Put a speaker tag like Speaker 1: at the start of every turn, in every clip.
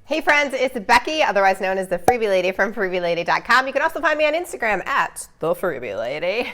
Speaker 1: Hey friends, it's Becky, otherwise known as the Freebie Lady from FreebieLady.com. You can also find me on Instagram at the Freebie Lady.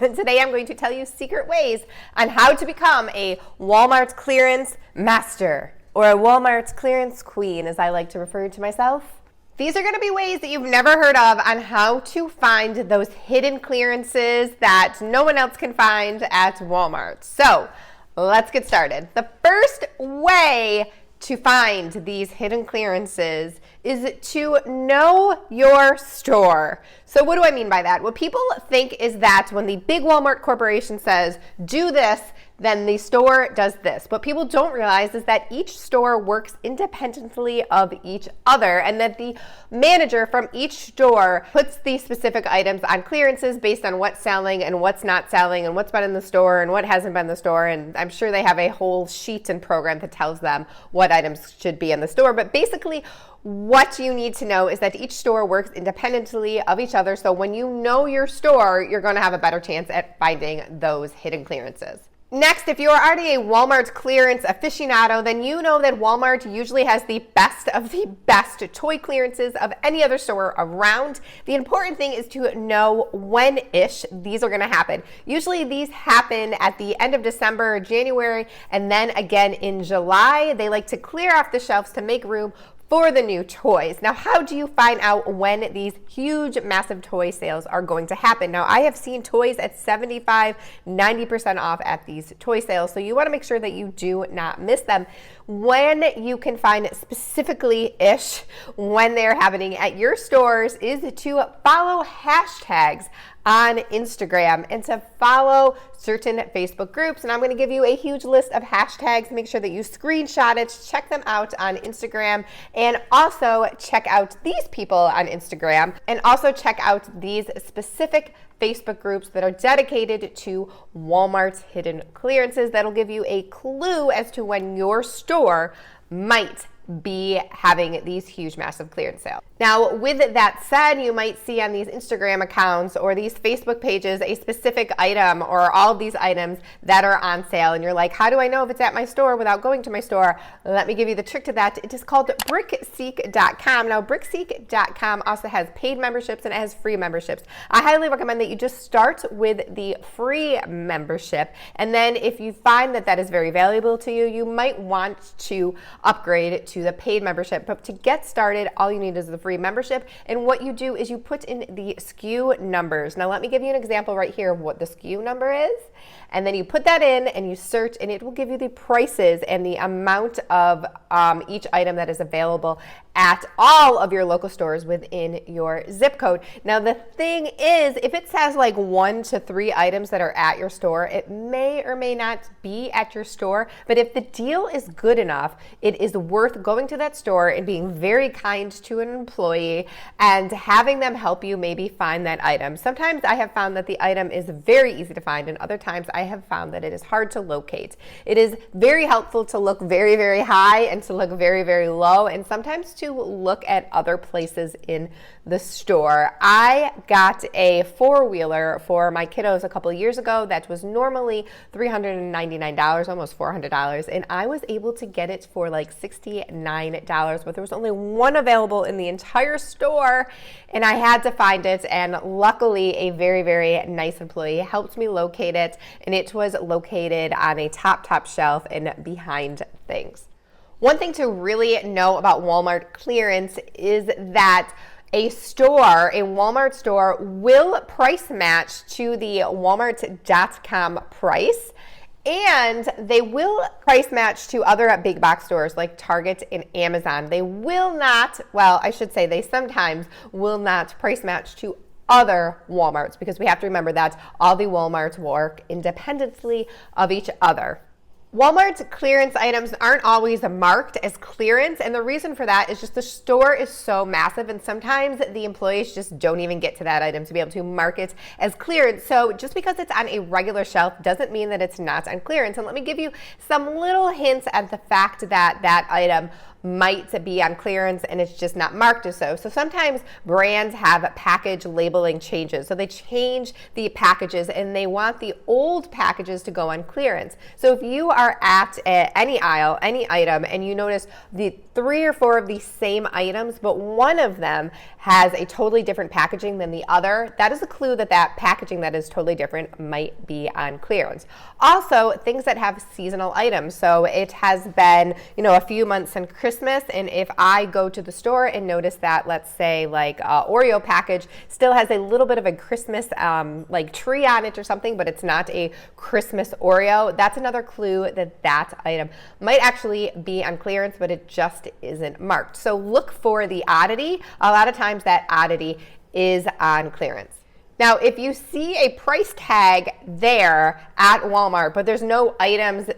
Speaker 1: And today I'm going to tell you secret ways on how to become a Walmart clearance master, or a Walmart clearance queen, as I like to refer to myself. These are going to be ways that you've never heard of on how to find those hidden clearances that no one else can find at Walmart. So let's get started. The first way to find these hidden clearances is to know your store. So what do I mean by that? What people think is that when the big Walmart corporation says, do this, then the store does this. What people don't realize is that each store works independently of each other, and that the manager from each store puts the specific items on clearances based on what's selling and what's not selling and what's been in the store and what hasn't been in the store. And I'm sure they have a whole sheet and program that tells them what items should be in the store. But basically, what you need to know is that each store works independently of each other. So when you know your store, you're going to have a better chance at finding those hidden clearances. Next, if you're already a Walmart clearance aficionado, then you know that Walmart usually has the best of the best toy clearances of any other store around. The important thing is to know when-ish these are going to happen. Usually these happen at the end of December or January, and then again in July. They like to clear off the shelves to make room for the new toys. Now, how do you find out when these huge, massive toy sales are going to happen? Now, I have seen toys at 75, 90% off at these toy sales, so you want to make sure that you do not miss them. When you can find specifically-ish when they're happening at your stores is to follow hashtags on Instagram and to follow certain Facebook groups. And I'm going to give you a huge list of hashtags. Make sure that you screenshot it, check them out on Instagram, and also check out these people on Instagram, and also check out these specific Facebook groups that are dedicated to Walmart's hidden clearances. That'll give you a clue as to when your store might be having these huge, massive clearance sales. Now, with that said, you might see on these Instagram accounts or these Facebook pages a specific item or all of these items that are on sale, and you're like, how do I know if it's at my store without going to my store? Let me give you the trick to that. It is called brickseek.com. Now, brickseek.com also has paid memberships and it has free memberships. I highly recommend that you just start with the free membership, and then if you find that that is very valuable to you, you might want to upgrade to the paid membership. But to get started, all you need is the free membership, and what you do is you put in the SKU numbers. Now let me give you an example right here of what the SKU number is, and then you put that in and you search, and it will give you the prices and the amount of each item that is available at all of your local stores within your zip code. Now the thing is, if it says like 1 to 3 items that are at your store, it may or may not be at your store, but if the deal is good enough, it is worth going to that store and being very kind to an employee and having them help you maybe find that item. Sometimes I have found that the item is very easy to find, and other times I have found that it is hard to locate. It is very helpful to look very, very high and to look very, very low, and sometimes to look at other places in the store. I got a 4-wheeler for my kiddos a couple of years ago that was normally $399, almost $400, and I was able to get it for like $69, but there was only one available in the entire store, and I had to find it, and luckily a very, very nice employee helped me locate it, and it was located on a top shelf and behind things. One thing to really know about Walmart clearance is that a Walmart store will price match to the Walmart.com price, and they will price match to other big box stores like Target and Amazon. They will not, well, I should say they sometimes will not price match to other Walmarts, because we have to remember that all the Walmarts work independently of each other. Walmart's clearance items aren't always marked as clearance, and the reason for that is just the store is so massive, and sometimes the employees just don't even get to that item to be able to mark it as clearance. So just because it's on a regular shelf doesn't mean that it's not on clearance. And let me give you some little hints at the fact that that item might be on clearance and it's just not marked as so. So sometimes brands have package labeling changes. So they change the packages and they want the old packages to go on clearance. So if you are at any aisle, any item, and you notice the 3 or 4 of these same items, but one of them has a totally different packaging than the other, that is a clue that that packaging that is totally different might be on clearance. Also, things that have seasonal items. So it has been, a few months since Christmas, and if I go to the store and notice that, let's say like Oreo package still has a little bit of a Christmas like tree on it or something, but it's not a Christmas Oreo, that's another clue that that item might actually be on clearance, but it just isn't marked. So look for the oddity. A lot of times that oddity is on clearance. Now, if you see a price tag there at Walmart, but there's no items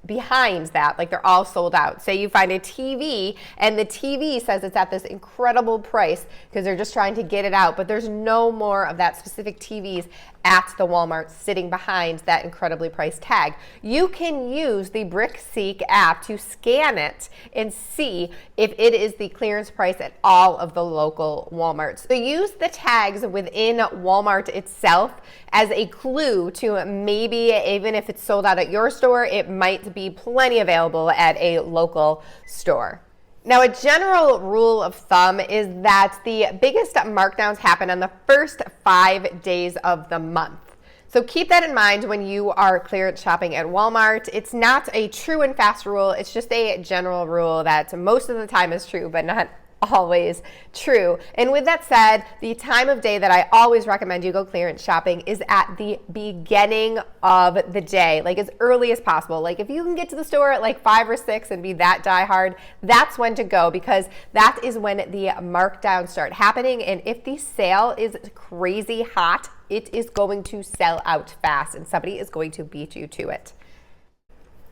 Speaker 1: behind that, like they're all sold out. Say you find a TV and the TV says it's at this incredible price because they're just trying to get it out, but there's no more of that specific TVs at the Walmart sitting behind that incredibly priced tag. You can use the BrickSeek app to scan it and see if it is the clearance price at all of the local Walmarts. So use the tags within Walmart itself as a clue to maybe, even if it's sold out at your store, it might be plenty available at a local store. Now, a general rule of thumb is that the biggest markdowns happen on the first 5 days of the month. So keep that in mind when you are clearance shopping at Walmart. It's not a true and fast rule. It's just a general rule that most of the time is true, but not always true. And with that said, the time of day that I always recommend you go clearance shopping is at the beginning of the day, like as early as possible. Like if you can get to the store at like 5 or 6 and be that diehard, that's when to go, because that is when the markdowns start happening. And if the sale is crazy hot, it is going to sell out fast and somebody is going to beat you to it.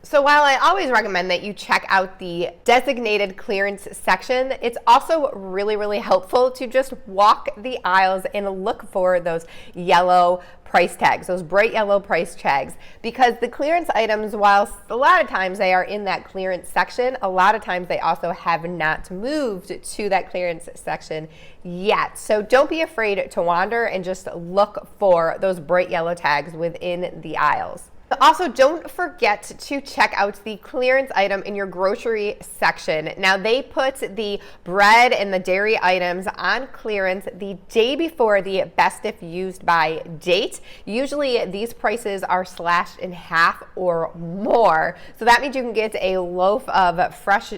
Speaker 1: So while I always recommend that you check out the designated clearance section, it's also really, really helpful to just walk the aisles and look for those yellow price tags, those bright yellow price tags, because the clearance items, while a lot of times they are in that clearance section, a lot of times they also have not moved to that clearance section yet. So don't be afraid to wander and just look for those bright yellow tags within the aisles. Also, don't forget to check out the clearance item in your grocery section. Now, they put the bread and the dairy items on clearance the day before the best if used by date. Usually, these prices are slashed in half or more. So that means you can get a loaf of fresh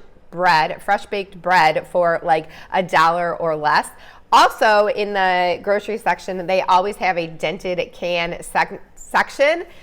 Speaker 1: baked bread for like $1 or less. Also, in the grocery section, they always have a dented can section.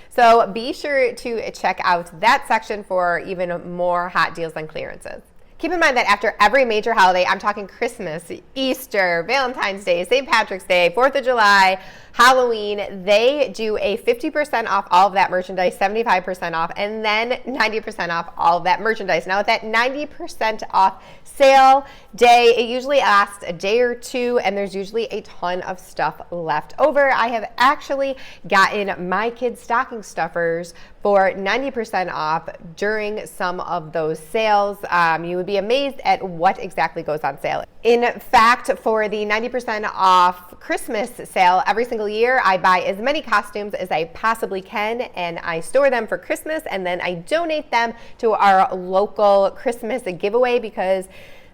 Speaker 1: So be sure to check out that section for even more hot deals on clearances. Keep in mind that after every major holiday, I'm talking Christmas, Easter, Valentine's Day, St. Patrick's Day, 4th of July, Halloween, they do a 50% off all of that merchandise, 75% off, and then 90% off all of that merchandise. Now, with that 90% off sale day, it usually lasts a day or two, and there's usually a ton of stuff left over. I have actually gotten my kids' stocking stuffers for 90% off during some of those sales. You would be amazed at what exactly goes on sale. In fact, for the 90% off Christmas sale, every single year I buy as many costumes as I possibly can, and I store them for Christmas, and then I donate them to our local Christmas giveaway, because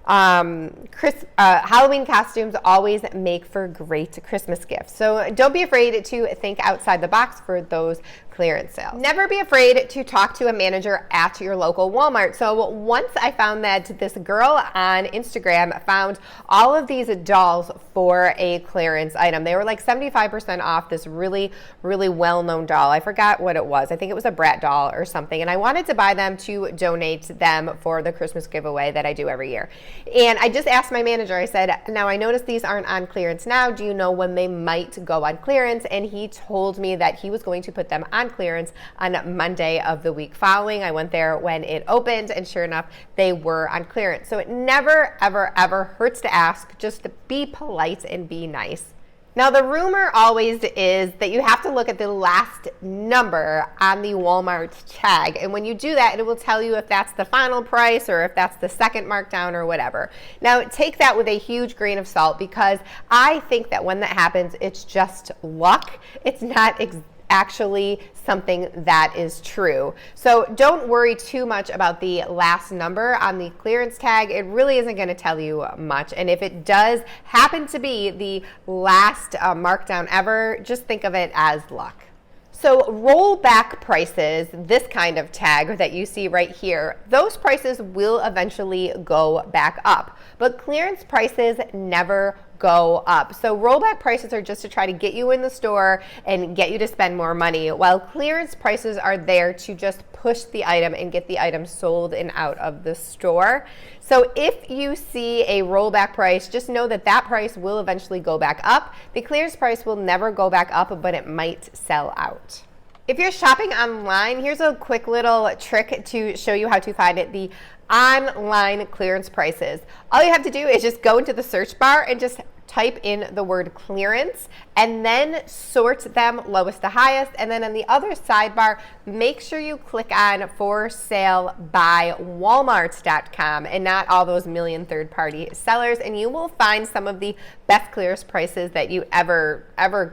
Speaker 1: Halloween costumes always make for great Christmas gifts. So don't be afraid to think outside the box for those clearance sales. Never be afraid to talk to a manager at your local Walmart. So once I found that this girl on Instagram found all of these dolls for a clearance item. They were like 75% off this really, really well-known doll. I forgot what it was. I think it was a Brat doll or something. And I wanted to buy them to donate them for the Christmas giveaway that I do every year. And I just asked my manager, I said, now I noticed these aren't on clearance now. Do you know when they might go on clearance? And he told me that he was going to put them on clearance on Monday of the week following. I went there when it opened, and sure enough, they were on clearance. So it never, ever, ever hurts to ask. Just be polite and be nice. Now, the rumor always is that you have to look at the last number on the Walmart tag. And when you do that, it will tell you if that's the final price or if that's the second markdown or whatever. Now, take that with a huge grain of salt, because I think that when that happens, it's just luck. It's not actually something that is true. So don't worry too much about the last number on the clearance tag. It really isn't going to tell you much. And if it does happen to be the last markdown ever, just think of it as luck. So rollback prices, this kind of tag that you see right here, those prices will eventually go back up, but clearance prices never go up. So rollback prices are just to try to get you in the store and get you to spend more money, while clearance prices are there to just push the item and get the item sold and out of the store. So if you see a rollback price, just know that that price will eventually go back up. The clearance price will never go back up, but it might sell out. If you're shopping online, here's a quick little trick to show you how to find the online clearance prices. All you have to do is just go into the search bar and just type in the word clearance and then sort them lowest to highest. And then on the other sidebar, make sure you click on for sale by Walmart.com and not all those million third-party sellers. And you will find some of the best clearance prices that you ever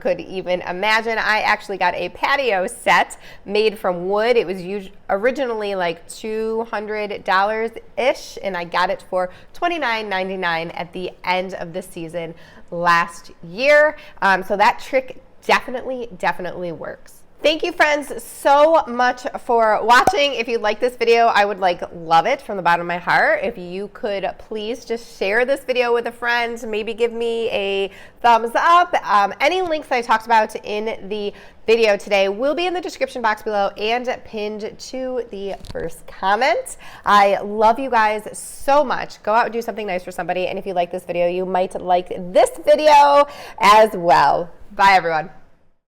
Speaker 1: could even imagine. I actually got a patio set made from wood. It was originally like $200-ish, and I got it for $29.99 at the end of the season last year. So that trick definitely works. Thank you, friends, so much for watching. If you like this video, I would love it from the bottom of my heart. If you could please just share this video with a friend, maybe give me a thumbs up. Any links I talked about in the video today will be in the description box below and pinned to the first comment. I love you guys so much. Go out and do something nice for somebody. And if you like this video, you might like this video as well. Bye, everyone.